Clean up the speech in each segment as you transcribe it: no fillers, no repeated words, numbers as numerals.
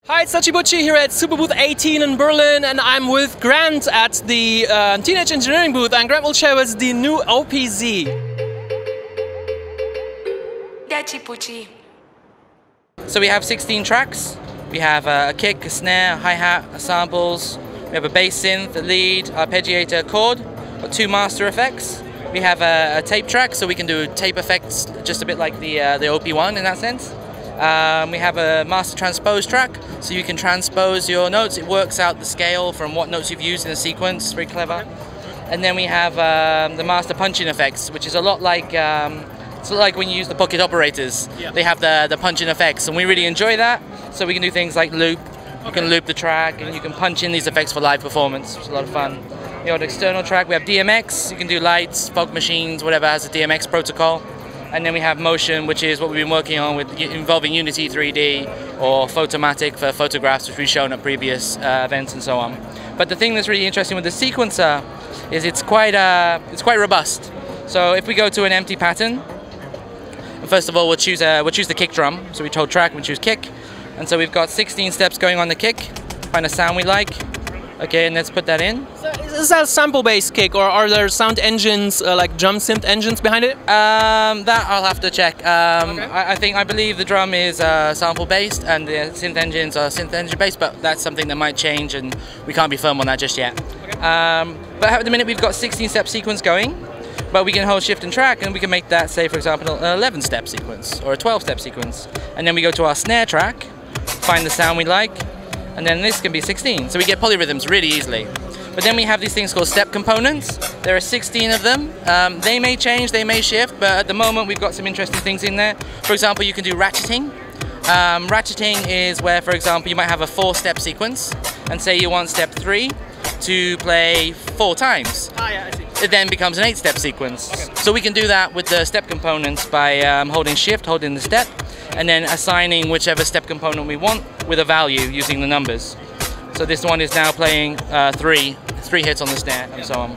Hi, it's SuperBooth18 here at SuperBooth18 in Berlin, and I'm with Grant at the Teenage Engineering booth, and Grant will show us the new OPZ. So we have 16 tracks. We have a kick, a snare, hi-hat, samples. We have a bass synth, a lead, arpeggiator, a chord. Got 2 master effects. We have a tape track, so we can do tape effects just a bit like the OP1 in that sense. We have a master transpose track, so you can transpose your notes. It works out the scale from what notes you've used in a sequence. It's very clever. And then we have the master punching effects, which is a lot like it's like when you use the pocket operators. Yeah. They have the punching effects, and we really enjoy that. So we can do things like loop. You can loop the track, and you can punch in these effects for live performance, which is a lot of fun. We have an external track. We have DMX. You can do lights, fog machines, whatever has a DMX protocol. And then we have motion, which is what we've been working on with involving Unity 3D or Photomatic for photographs, which we've shown at previous events and so on. But the thing that's really interesting with the sequencer is it's quite robust. So if we go to an empty pattern, first of all we'll choose the kick drum. So we hold track and we choose kick, and so we've got 16 steps going on the kick. Find a sound we like. Okay, and let's put that in. So is that a sample-based kick, or are there sound engines, like drum synth engines behind it? That I'll have to check. Okay. I believe the drum is sample-based and the synth engines are synth engine-based, but that's something that might change, and we can't be firm on that just yet. Okay. But at the minute we've got 16-step sequence going, but we can hold shift and track, and we can make that, say for example, an 11-step sequence or a 12-step sequence. And then we go to our snare track, find the sound we like, and then this can be 16. So we get polyrhythms really easily. But then we have these things called step components. There are 16 of them. They may change, they may shift, but at the moment we've got some interesting things in there. For example, you can do ratcheting. Ratcheting is where, for example, you might have a 4-step sequence, and say you want step 3 to play 4 times. Ah, yeah, I see. It then becomes an 8-step sequence. Okay. So we can do that with the step components by holding shift, holding the step, and then assigning whichever step component we want with a value using the numbers. So this one is now playing 3 hits on the snare and so on.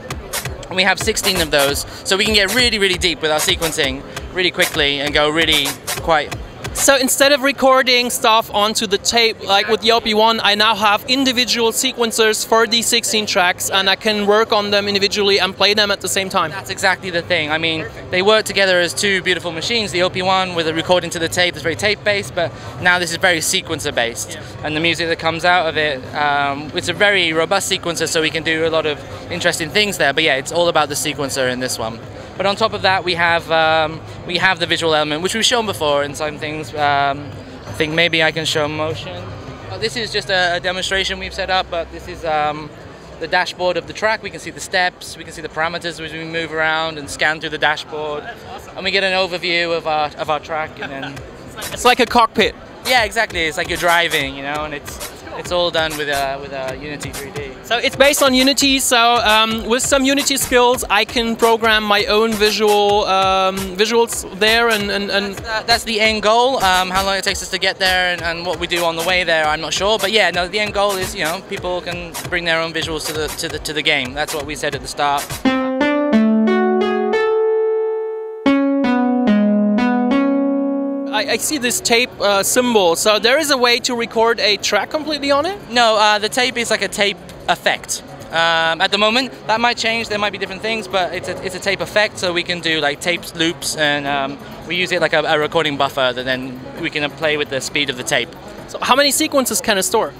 And we have 16 of those, so we can get really, really deep with our sequencing really quickly and go really quite. So instead of recording stuff onto the tape, like with the OP1, I now have individual sequencers for these 16 tracks, and I can work on them individually and play them at the same time. That's exactly the thing. I mean, they work together as 2 beautiful machines. The OP1 with a recording to the tape is very tape-based, but now this is very sequencer-based. Yeah. And the music that comes out of it, it's a very robust sequencer, so we can do a lot of interesting things there. But yeah, it's all about the sequencer in this one. But on top of that, we have the visual element, which we've shown before in some things. I think maybe I can show motion. This is just a demonstration we've set up, but this is the dashboard of the track. We can see the steps, we can see the parameters as we move around and scan through the dashboard. Awesome. And we get an overview of our track. And then it's like a cockpit. Yeah, exactly. It's like you're driving, you know, and it's all done with Unity 3D. So it's based on Unity, so with some Unity skills I can program my own visuals there, and that's the end goal. How long it takes us to get there and what we do on the way there, I'm not sure, but yeah, no, the end goal is, you know, people can bring their own visuals to the game. That's what we said at the start. I see this tape symbol, so there is a way to record a track completely on it? No, the tape is like a tape effect. At the moment, that might change, there might be different things, but it's a tape effect, so we can do like tape loops, and we use it like a recording buffer that then we can play with the speed of the tape. So how many sequences can it store?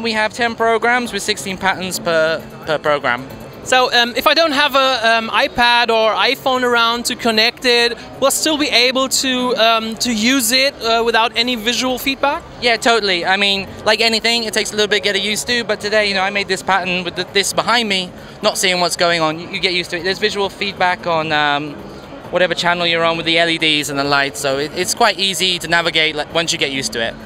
We have 10 programs with 16 patterns per program. So if I don't have an iPad or iPhone around to connect it, we'll still be able to use it without any visual feedback? Yeah, totally. I mean, like anything, it takes a little bit getting used to, but today, you know, I made this pattern with this behind me, not seeing what's going on. You get used to it. There's visual feedback on whatever channel you're on with the LEDs and the lights, so it's quite easy to navigate once you get used to it.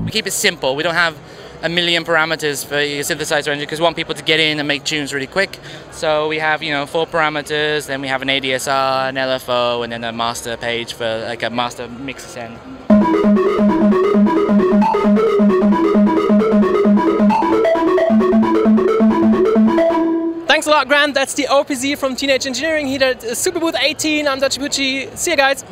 We keep it simple. We don't have a million parameters for your synthesizer engine because we want people to get in and make tunes really quick. So we have, you know, 4 parameters, then we have an ADSR, an LFO, and then a master page for like a master mix send. Thanks a lot, Grant. That's the OPZ from Teenage Engineering here at SuperBooth18. I'm Dutch Bucci. See you guys.